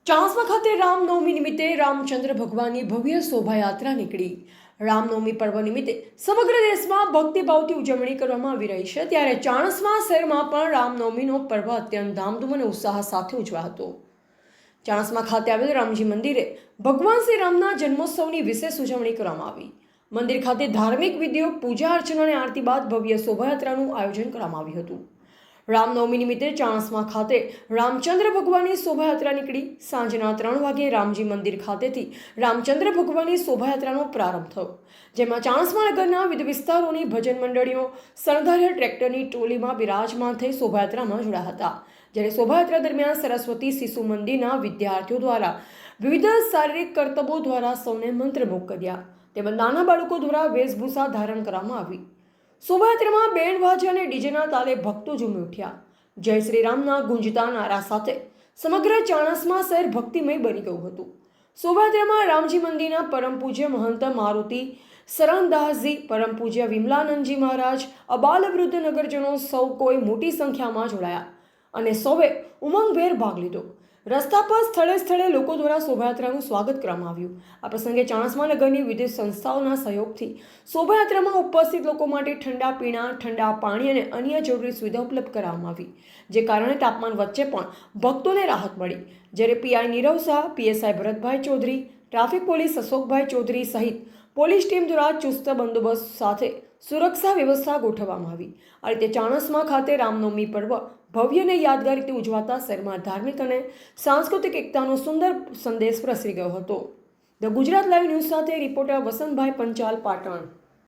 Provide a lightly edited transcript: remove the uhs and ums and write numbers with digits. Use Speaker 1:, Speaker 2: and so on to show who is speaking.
Speaker 1: ચાણસ્મા ખાતે રામનવમી નિમિત્તે રામચંદ્ર ભગવાનની ભવ્ય શોભાયાત્રા નીકળી. રામનવમી પર્વ નિમિત્તે સમગ્ર દેશમાં ભક્તિભાવથી ઉજવણી કરવામાં આવી રહી છે, ત્યારે ચાણસ્મા શહેરમાં પણ રામનવમીનો પર્વ અત્યંત ધામધૂમ અને ઉત્સાહ સાથે ઉજવાયો હતો. ચાણસ્મા ખાતે આવેલ રામજી મંદિરે ભગવાન શ્રી રામના જન્મોત્સવની વિશેષ ઉજવણી કરવામાં આવી. મંદિર ખાતે ધાર્મિક વિધિઓ, પૂજા અર્ચના અને આરતી બાદ ભવ્ય શોભાયાત્રાનું આયોજન કરવામાં આવ્યું હતું. રામનવમી નિમિત્તે ચાણસ્મા ખાતે રામચંદ્ર ભગવાનની શોભાયાત્રા નીકળી. સાંજના 3 વાગે રામજી મંદિર ખાતેથી રામચંદ્ર ભગવાનની શોભાયાત્રાનો પ્રારંભ થયો, જેમાં ચાણસ્મા નગરના વિવિધ વિસ્તારોની ભજન મંડળીઓ શણગારેલ ટ્રેક્ટરની ટોલીમાં બિરાજમાન થઈ શોભાયાત્રામાં જોડાયા હતા. જ્યારે શોભાયાત્રા દરમિયાન સરસ્વતી શિશુ મંદિરના વિદ્યાર્થીઓ દ્વારા વિવિધ શારીરિક કરતબો દ્વારા સૌને મંત્રમુગ્ધ કર્યા, તેમજ નાના બાળકો દ્વારા વેશભૂષા ધારણ કરવામાં આવી. શોભાયાત્રામાં બેન્ડ વાજા અને ડીજેના તાલે ભક્તો ઝૂમી ઉઠ્યા. જય શ્રી રામના ગુંજતા નારા સાથે સમગ્ર ચાણસ્મા શહેર ભક્તિમય બની ગયું હતું. શોભાયાત્રામાં રામજી મંદિરના પરમ પૂજ્ય મહંત મારુતિ શરણદાસજી, પરમ પૂજ્ય વિમલાનંદજી મહારાજ, અબાલ વૃદ્ધ નગરજનો સૌ કોઈ મોટી સંખ્યામાં જોડાયા અને સૌએ ઉમંગભેર ભાગ લીધો. રસ્તા પર સ્થળે સ્થળે લોકો દ્વારા શોભાયાત્રાનું સ્વાગત કરવામાં આવ્યું. આ પ્રસંગે ચાણસ્મા નગરની વિવિધ સંસ્થાઓના સહયોગથી શોભાયાત્રામાં ઉપસ્થિત લોકો માટે ઠંડા પીણા, ઠંડા પાણી અને અન્ય જરૂરી સુવિધા ઉપલબ્ધ કરાવવામાં આવી, જે કારણે તાપમાન વચ્ચે પણ ભક્તોને રાહત મળી. જ્યારે PI Nirav Shah, PSI Bharatbhai Chaudhary, traffic police Ashokbhai Chaudhary સહિત પોલીસ ટીમ દ્વારા ચુસ્ત બંદોબસ્ત સાથે સુરક્ષા વ્યવસ્થા ગોઠવવામાં આવી. આ રીતે ચાણસ્મા ખાતે રામનવમી પર્વ ભવ્ય અને યાદગાર રીતે ઉજવાતા શહેરમાં ધાર્મિક અને સાંસ્કૃતિક એકતાનો સુંદર સંદેશ પ્રસરી ગયો હતો. ધ ગુજરાત લાઈવ ન્યૂઝ સાથે રિપોર્ટર વસંતભાઈ પંચાલ, પાટણ.